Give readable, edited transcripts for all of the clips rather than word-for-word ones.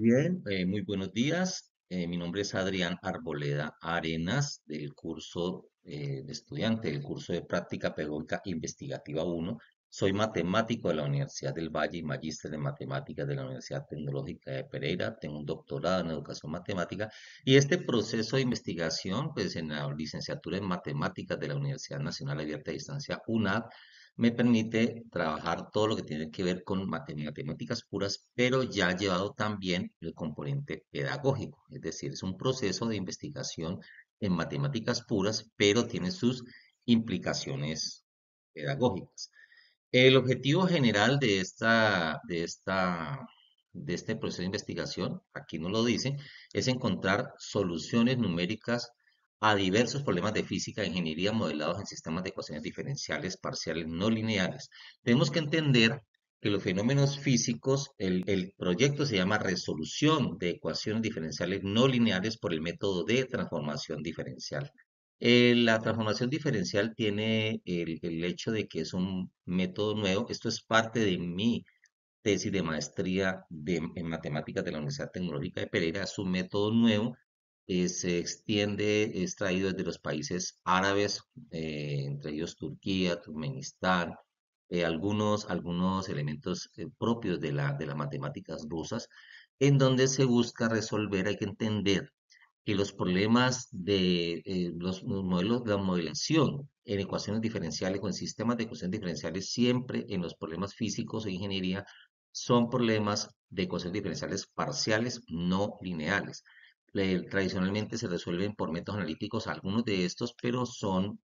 Bien, muy buenos días. Mi nombre es Adrián Arboleda Arenas del curso de estudiante del curso de Práctica Pedagógica Investigativa 1. Soy matemático de la Universidad del Valle y magíster en matemáticas de la Universidad Tecnológica de Pereira. Tengo un doctorado en educación matemática y este proceso de investigación, pues en la licenciatura en matemáticas de la Universidad Nacional Abierta a Distancia UNAD, me permite trabajar todo lo que tiene que ver con matemáticas puras, pero ya llevado también el componente pedagógico. Es decir, es un proceso de investigación en matemáticas puras, pero tiene sus implicaciones pedagógicas. El objetivo general de este proceso de investigación, aquí no lo dice, es encontrar soluciones numéricas a diversos problemas de física e ingeniería modelados en sistemas de ecuaciones diferenciales parciales no lineales. Tenemos que entender que los fenómenos físicos, el proyecto se llama resolución de ecuaciones diferenciales no lineales por el método de transformación diferencial. La transformación diferencial tiene el hecho de que es un método nuevo. Esto es parte de mi tesis de maestría en matemáticas de la Universidad Tecnológica de Pereira. Es un método nuevo, se extiende, es traído desde los países árabes, entre ellos Turquía, Turkmenistán, algunos elementos propios de las matemáticas rusas, en donde se busca resolver, hay que entender que los problemas de los modelos, la modelación en ecuaciones diferenciales o en sistemas de ecuaciones diferenciales, siempre en los problemas físicos e ingeniería, son problemas de ecuaciones diferenciales parciales no lineales. Tradicionalmente se resuelven por métodos analíticos algunos de estos, pero son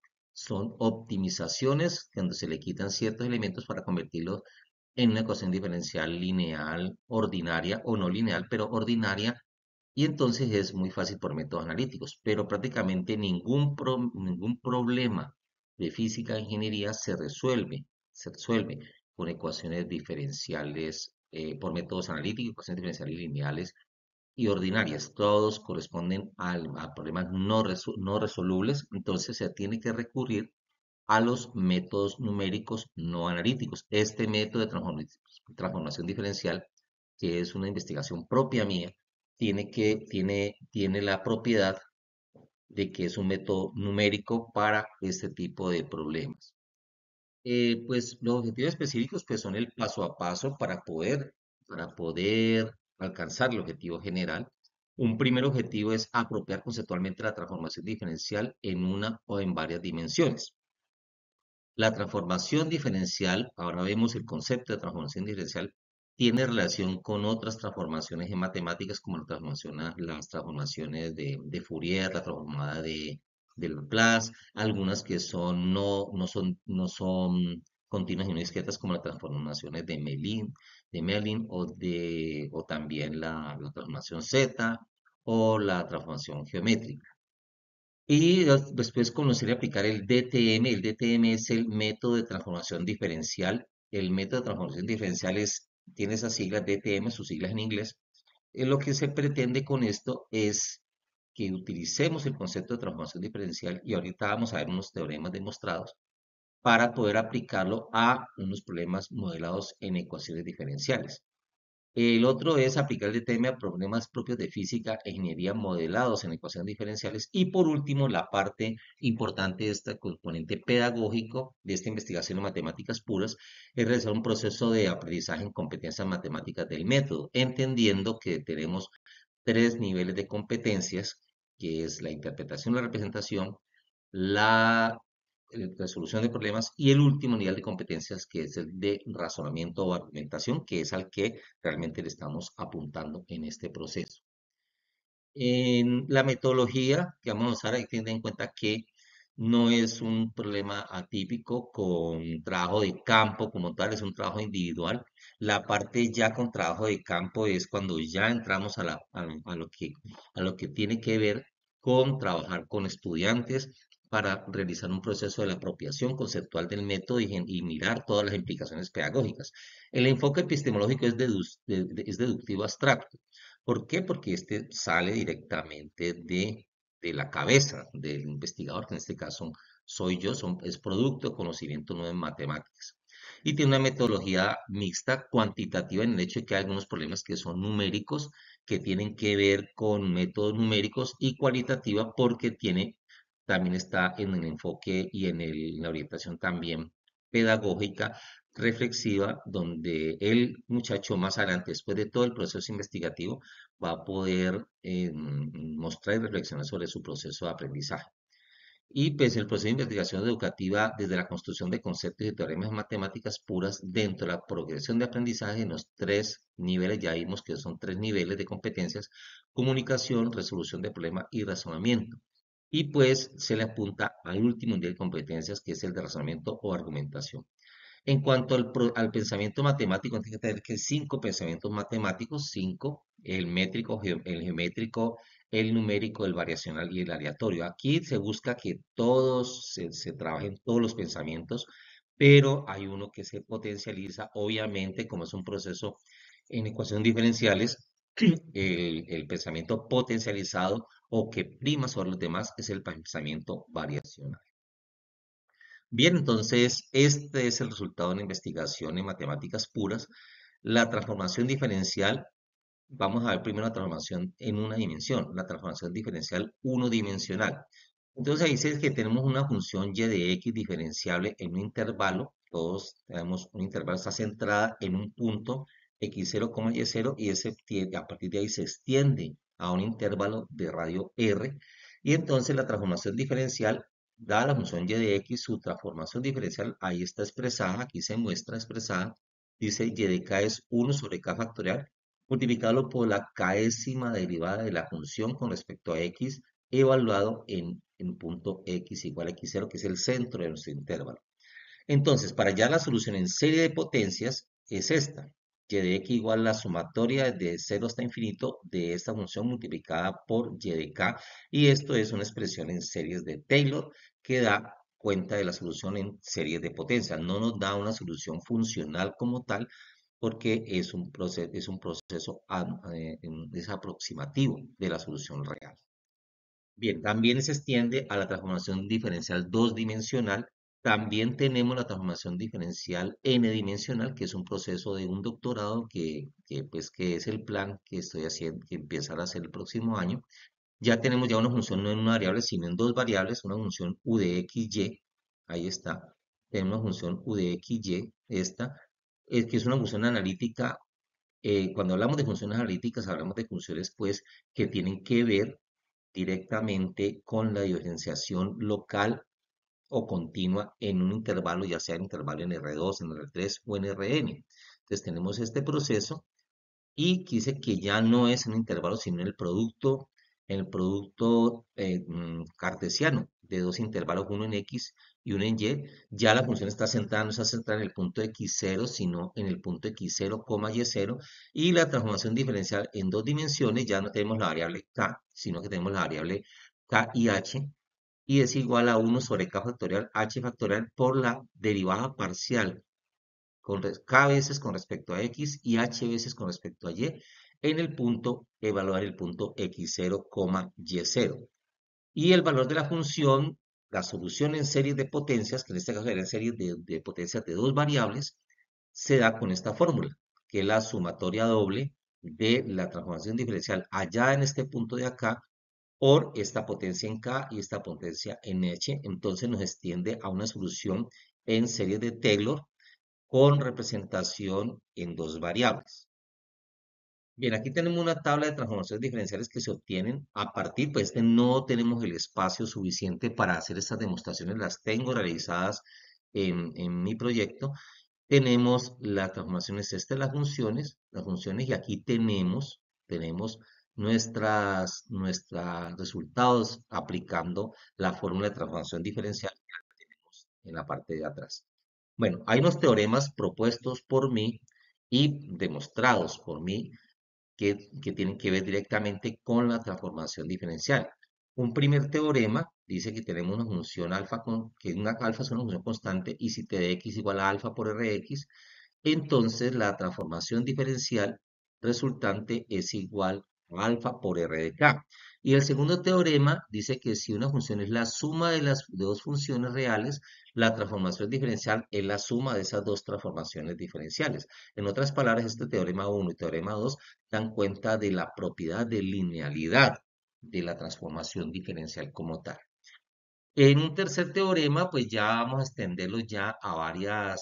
optimizaciones donde se le quitan ciertos elementos para convertirlos en una ecuación diferencial lineal, ordinaria o no lineal, pero ordinaria, y entonces es muy fácil por métodos analíticos, pero prácticamente ningún problema de física e ingeniería se resuelve con ecuaciones diferenciales, por métodos analíticos, ecuaciones diferenciales lineales y ordinarias. Todos corresponden a problemas no resolubles, entonces se tiene que recurrir a los métodos numéricos no analíticos. Este método de transformación diferencial, que es una investigación propia mía, tiene la propiedad de que es un método numérico para este tipo de problemas. Pues los objetivos específicos pues son el paso a paso para poder alcanzar el objetivo general. Un primer objetivo es apropiar conceptualmente la transformación diferencial en una o en varias dimensiones. La transformación diferencial, ahora vemos el concepto de transformación diferencial, tiene relación con otras transformaciones en matemáticas, como las transformaciones de Fourier, la transformada de Laplace, algunas que no son continuas y no discretas, como las transformaciones de Mellin o también la transformación Z o la transformación geométrica. Y después conocer y aplicar el DTM. El DTM es el método de transformación diferencial. El método de transformación diferencial tiene esas siglas DTM, sus siglas en inglés. Lo que se pretende con esto es que utilicemos el concepto de transformación diferencial, y ahorita vamos a ver unos teoremas demostrados para poder aplicarlo a unos problemas modelados en ecuaciones diferenciales. El otro es aplicar el DTM a problemas propios de física e ingeniería modelados en ecuaciones diferenciales. Y por último, la parte importante de este componente pedagógico de esta investigación en matemáticas puras es realizar un proceso de aprendizaje en competencias matemáticas del método, entendiendo que tenemos tres niveles de competencias, que es la interpretación, la representación, la resolución de problemas, y el último nivel de competencias, que es el de razonamiento o argumentación, que es al que realmente le estamos apuntando en este proceso. En la metodología que vamos a usar, hay que tener en cuenta que no es un problema atípico con trabajo de campo como tal, es un trabajo individual. La parte ya con trabajo de campo es cuando ya entramos a lo que tiene que ver con trabajar con estudiantes para realizar un proceso de la apropiación conceptual del método y mirar todas las implicaciones pedagógicas. El enfoque epistemológico es deductivo abstracto. ¿Por qué? Porque este sale directamente de la cabeza del investigador, que en este caso soy yo, es producto de conocimiento nuevo en matemáticas. y tiene una metodología mixta cuantitativa en el hecho de que hay algunos problemas que son numéricos, que tienen que ver con métodos numéricos, y cualitativa porque también está en el enfoque y en la orientación también pedagógica, reflexiva, donde el muchacho más adelante, después de todo el proceso investigativo, va a poder mostrar y reflexionar sobre su proceso de aprendizaje. Y pues el proceso de investigación educativa desde la construcción de conceptos y teoremas matemáticas puras dentro de la progresión de aprendizaje en los tres niveles, ya vimos que son tres niveles de competencias: comunicación, resolución de problemas y razonamiento. Y pues se le apunta al último nivel de competencias, que es el de razonamiento o argumentación. En cuanto al pensamiento matemático, tiene que tener que cinco pensamientos matemáticos: cinco: el métrico, el geométrico, el numérico, el variacional y el aleatorio. Aquí se busca que todos se trabajen todos los pensamientos, pero hay uno que se potencializa, obviamente, como es un proceso en ecuaciones diferenciales. El pensamiento potencializado o que prima sobre los demás es el pensamiento variacional. Bien, entonces este es el resultado de una investigación en matemáticas puras. La transformación diferencial, vamos a ver primero la transformación en una dimensión, la transformación diferencial unidimensional. Entonces ahí dice que tenemos una función y de x diferenciable en un intervalo. Todos tenemos un intervalo, está centrada en un punto x0, y0, y a partir de ahí se extiende a un intervalo de radio r. Y entonces la transformación diferencial, dada la función y de x, su transformación diferencial ahí está expresada, aquí se muestra expresada. Dice y de k es 1 sobre k factorial multiplicado por la késima derivada de la función con respecto a x, evaluado en punto x igual a x0, que es el centro de nuestro intervalo. Entonces, para hallar la solución en serie de potencias es esta: y de x igual a la sumatoria de 0 hasta infinito de esta función multiplicada por y de k, y esto es una expresión en series de Taylor que da cuenta de la solución en series de potencia. No nos da una solución funcional como tal, porque es un proceso es aproximativo de la solución real. Bien, también se extiende a la transformación diferencial dos dimensional. También tenemos la transformación diferencial n-dimensional, que es un proceso de un doctorado que es el plan que estoy haciendo, que empezará a hacer el próximo año. Ya tenemos ya una función no en una variable, sino en dos variables, una función u de xy, ahí está. Tenemos una función u de xy, esta, que es una función analítica. Cuando hablamos de funciones analíticas, hablamos de funciones pues que tienen que ver directamente con la diferenciación local o continua en un intervalo, ya sea en intervalo en R2, en R3 o en Rn. Entonces tenemos este proceso y dice que ya no es un intervalo, sino en el producto cartesiano de dos intervalos, uno en x y uno en y. Ya la función está centrada, no está centrada en el punto x0, sino en el punto x0, y0. Y la transformación diferencial en dos dimensiones, ya no tenemos la variable k, sino que tenemos la variable k y h, y es igual a 1 sobre k factorial h factorial por la derivada parcial k veces con respecto a x y h veces con respecto a y en el punto, evaluar el punto x0, y0. Y el valor de la función, la solución en series de potencias, que en este caso eran series de potencias de dos variables, se da con esta fórmula, que es la sumatoria doble de la transformación diferencial allá en este punto de acá por esta potencia en k y esta potencia en h. Entonces nos extiende a una solución en series de Taylor con representación en dos variables. Bien, aquí tenemos una tabla de transformaciones diferenciales que se obtienen a partir, pues no tenemos el espacio suficiente para hacer estas demostraciones, las tengo realizadas en mi proyecto. Tenemos las transformaciones, las funciones, y aquí tenemos nuestros resultados aplicando la fórmula de transformación diferencial que tenemos en la parte de atrás. Bueno, hay unos teoremas propuestos por mí y demostrados por mí que tienen que ver directamente con la transformación diferencial. Un primer teorema dice que tenemos una función alfa, que una alfa es una función constante, y si t de x igual a alfa por rx, entonces la transformación diferencial resultante es igual a alfa por r de k. Y el segundo teorema dice que si una función es la suma de las dos funciones reales, la transformación diferencial es la suma de esas dos transformaciones diferenciales. En otras palabras, este teorema uno y teorema 2 dan cuenta de la propiedad de linealidad de la transformación diferencial como tal. En un tercer teorema, pues ya vamos a extenderlo ya a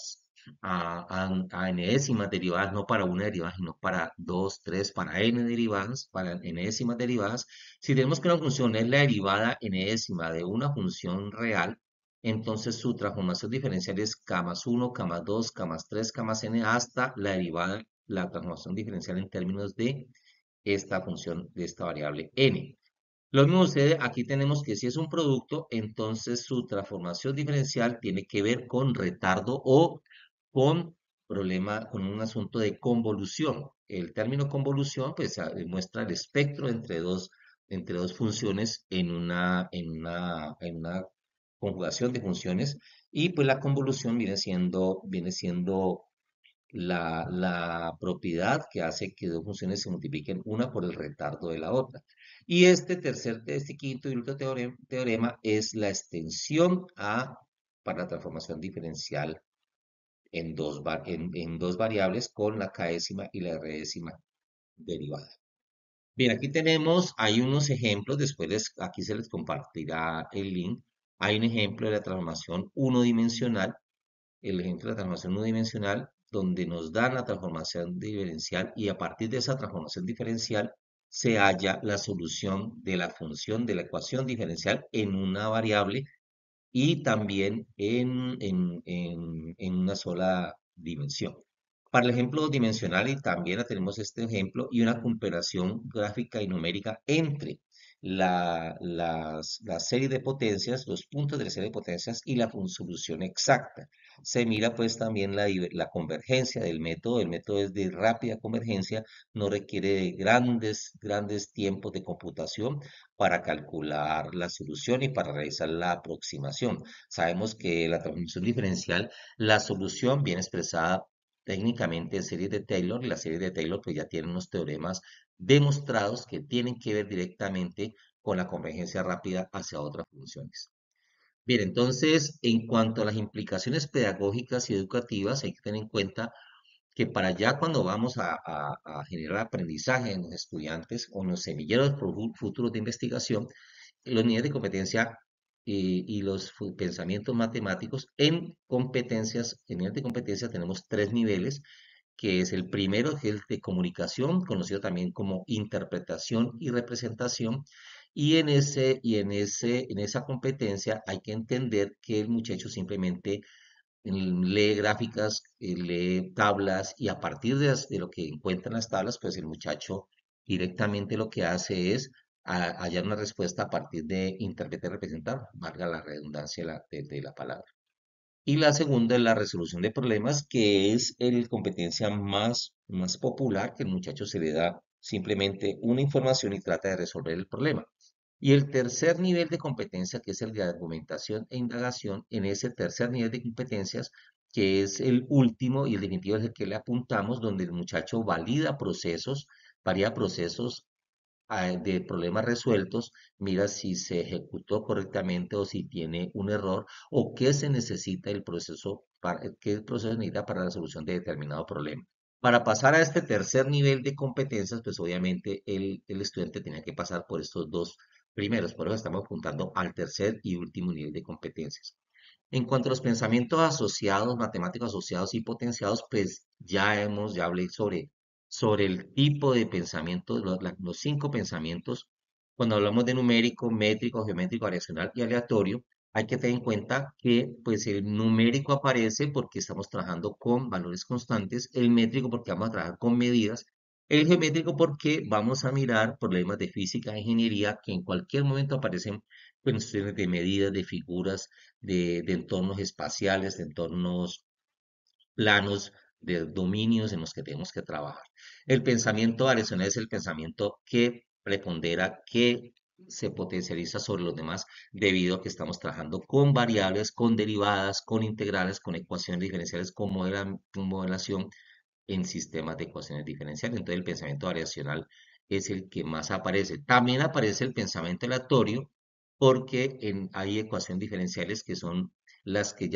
a enésimas derivadas, no para una derivada, sino para dos, tres, para n derivadas, para enésimas derivadas. Si tenemos que una función es la derivada enésima de una función real, entonces su transformación diferencial es k más 1, k más 2, k más 3, k más n, hasta la derivada, la transformación diferencial en términos de esta función, de esta variable n. Lo mismo sucede, aquí tenemos que si es un producto, entonces su transformación diferencial tiene que ver con retardo o con problema, con un asunto de convolución. El término convolución, pues, muestra el espectro entre dos funciones en una conjugación de funciones, y pues la convolución viene siendo la propiedad que hace que dos funciones se multipliquen una por el retardo de la otra. Y este quinto y último teorema es la extensión para la transformación diferencial en dos variables con la késima y la résima derivada. Bien, aquí hay unos ejemplos, aquí se les compartirá el link. Hay un ejemplo de la transformación unidimensional, el ejemplo de la transformación unidimensional, donde nos dan la transformación diferencial y a partir de esa transformación diferencial se halla la solución de la función de la ecuación diferencial en una variable y también en una sola dimensión. Para el ejemplo dimensional, y también tenemos este ejemplo, y una comparación gráfica y numérica entre la serie de potencias, los puntos de la serie de potencias y la solución exacta. Se mira pues también la convergencia del método. El método es de rápida convergencia, no requiere de grandes tiempos de computación para calcular la solución y para realizar la aproximación. Sabemos que la transformación diferencial, la solución viene expresada técnicamente en series de Taylor, y la serie de Taylor pues ya tiene unos teoremas demostrados que tienen que ver directamente con la convergencia rápida hacia otras funciones. Bien, entonces, en cuanto a las implicaciones pedagógicas y educativas, hay que tener en cuenta que para allá cuando vamos a generar aprendizaje en los estudiantes o en los semilleros futuros de investigación, los niveles de competencia y los pensamientos matemáticos en competencias, en nivel de competencia tenemos tres niveles, que es el primero, que es el de comunicación, conocido también como interpretación y representación, en esa competencia hay que entender que el muchacho simplemente lee gráficas, lee tablas, y a partir de lo que encuentra en las tablas, pues el muchacho directamente lo que hace es hallar una respuesta a partir de interpretar y representar, valga la redundancia de la palabra. Y la segunda es la resolución de problemas, que es el competencia más popular, que el muchacho se le da simplemente una información y trata de resolver el problema. Y el tercer nivel de competencia, que es el de argumentación e indagación, en ese tercer nivel de competencias, que es el último y el definitivo, es el que le apuntamos, donde el muchacho valida procesos de problemas resueltos, mira si se ejecutó correctamente o si tiene un error o qué se necesita qué proceso necesita para la solución de determinado problema. Para pasar a este tercer nivel de competencias, pues obviamente el estudiante tenía que pasar por estos dos primeros, por eso estamos apuntando al tercer y último nivel de competencias. En cuanto a los pensamientos asociados, matemáticos asociados y potenciados, pues ya hablé sobre el tipo de pensamientos, los cinco pensamientos. Cuando hablamos de numérico, métrico, geométrico, variacional y aleatorio, hay que tener en cuenta que pues el numérico aparece porque estamos trabajando con valores constantes, el métrico porque vamos a trabajar con medidas, el geométrico porque vamos a mirar problemas de física e ingeniería que en cualquier momento aparecen cuestiones de medidas, de figuras, de entornos espaciales, de entornos planos, de dominios en los que tenemos que trabajar. El pensamiento variacional es el pensamiento que prepondera, que se potencializa sobre los demás debido a que estamos trabajando con variables, con derivadas, con integrales, con ecuaciones diferenciales, con modelación en sistemas de ecuaciones diferenciales. Entonces el pensamiento variacional es el que más aparece. También aparece el pensamiento aleatorio porque hay ecuaciones diferenciales que son las que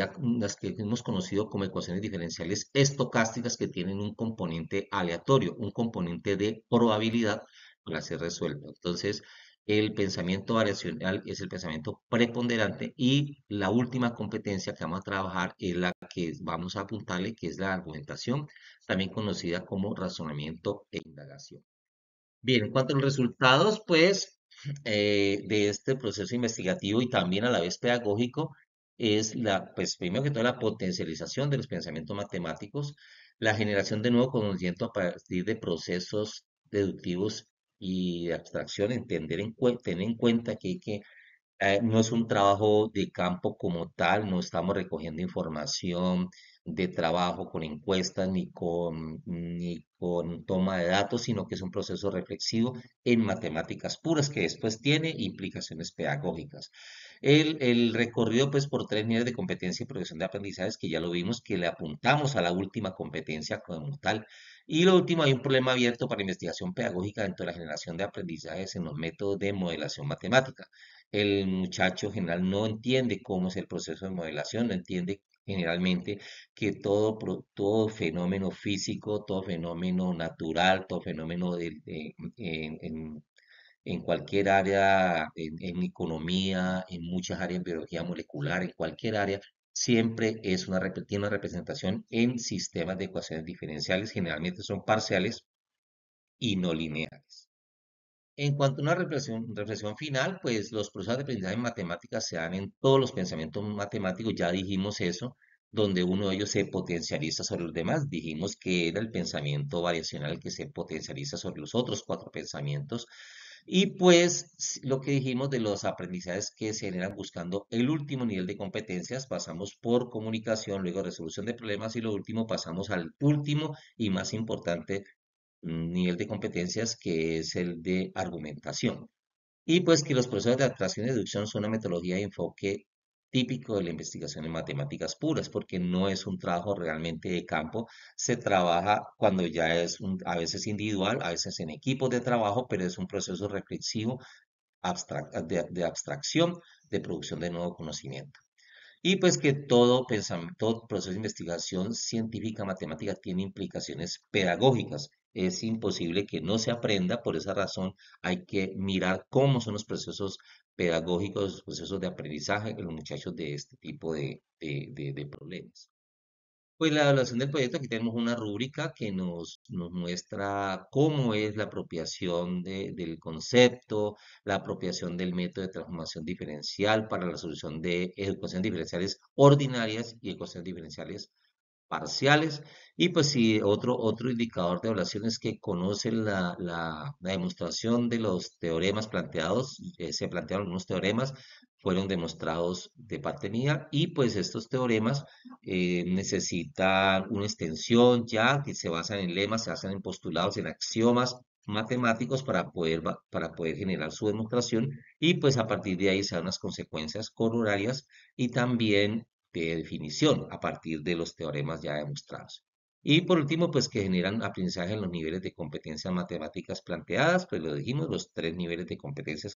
hemos conocido como ecuaciones diferenciales estocásticas que tienen un componente aleatorio, un componente de probabilidad para ser resuelto. Entonces, el pensamiento variacional es el pensamiento preponderante y la última competencia que vamos a trabajar es la que vamos a apuntarle, que es la argumentación, también conocida como razonamiento e indagación. Bien, en cuanto a los resultados, pues, de este proceso investigativo y también a la vez pedagógico, es pues, primero que todo, la potencialización de los pensamientos matemáticos, la generación de nuevo conocimiento a partir de procesos deductivos y de abstracción, tener en cuenta que hay que no es un trabajo de campo como tal, no estamos recogiendo información de trabajo con encuestas ni con toma de datos, sino que es un proceso reflexivo en matemáticas puras que después tiene implicaciones pedagógicas. El recorrido pues por tres niveles de competencia y progresión de aprendizajes que ya lo vimos, que le apuntamos a la última competencia como tal. Y lo último, hay un problema abierto para investigación pedagógica dentro de la generación de aprendizajes en los métodos de modelación matemática. El muchacho general no entiende cómo es el proceso de modelación, no entiende generalmente que todo fenómeno físico, todo fenómeno natural, todo fenómeno en cualquier área, en economía, en muchas áreas, en biología molecular, en cualquier área, siempre tiene una representación en sistemas de ecuaciones diferenciales, generalmente son parciales y no lineales. En cuanto a una reflexión final, pues los procesos de aprendizaje en matemáticas se dan en todos los pensamientos matemáticos, ya dijimos eso, donde uno de ellos se potencializa sobre los demás. Dijimos que era el pensamiento variacional que se potencializa sobre los otros cuatro pensamientos. Y pues lo que dijimos de los aprendizajes que se generan buscando el último nivel de competencias, pasamos por comunicación, luego resolución de problemas y lo último pasamos al último y más importante nivel de competencias que es el de argumentación. Y pues que los procesos de adaptación y deducción son una metodología de enfoque típico de la investigación en matemáticas puras, porque no es un trabajo realmente de campo, se trabaja cuando ya a veces individual, a veces en equipos de trabajo, pero es un proceso reflexivo de abstracción, de producción de nuevo conocimiento. Y pues que todo proceso de investigación científica matemática tiene implicaciones pedagógicas. Es imposible que no se aprenda, por esa razón hay que mirar cómo son los procesos pedagógicos, los procesos de aprendizaje en los muchachos de este tipo de problemas. Pues la evaluación del proyecto, aquí tenemos una rúbrica que nos muestra cómo es la apropiación del concepto, la apropiación del método de transformación diferencial para la solución de ecuaciones diferenciales ordinarias y ecuaciones diferenciales parciales. Y pues sí, otro indicador de evaluación es que conocen la demostración de los teoremas planteados. Se plantearon algunos teoremas, fueron demostrados de parte mía y pues estos teoremas necesitan una extensión ya que se basan en lemas, se basan en postulados, en axiomas matemáticos para poder generar su demostración y pues a partir de ahí se dan unas consecuencias corollarias y también de definición a partir de los teoremas ya demostrados. Y por último, pues que generan aprendizaje en los niveles de competencias matemáticas planteadas, pues lo dijimos, los tres niveles de competencias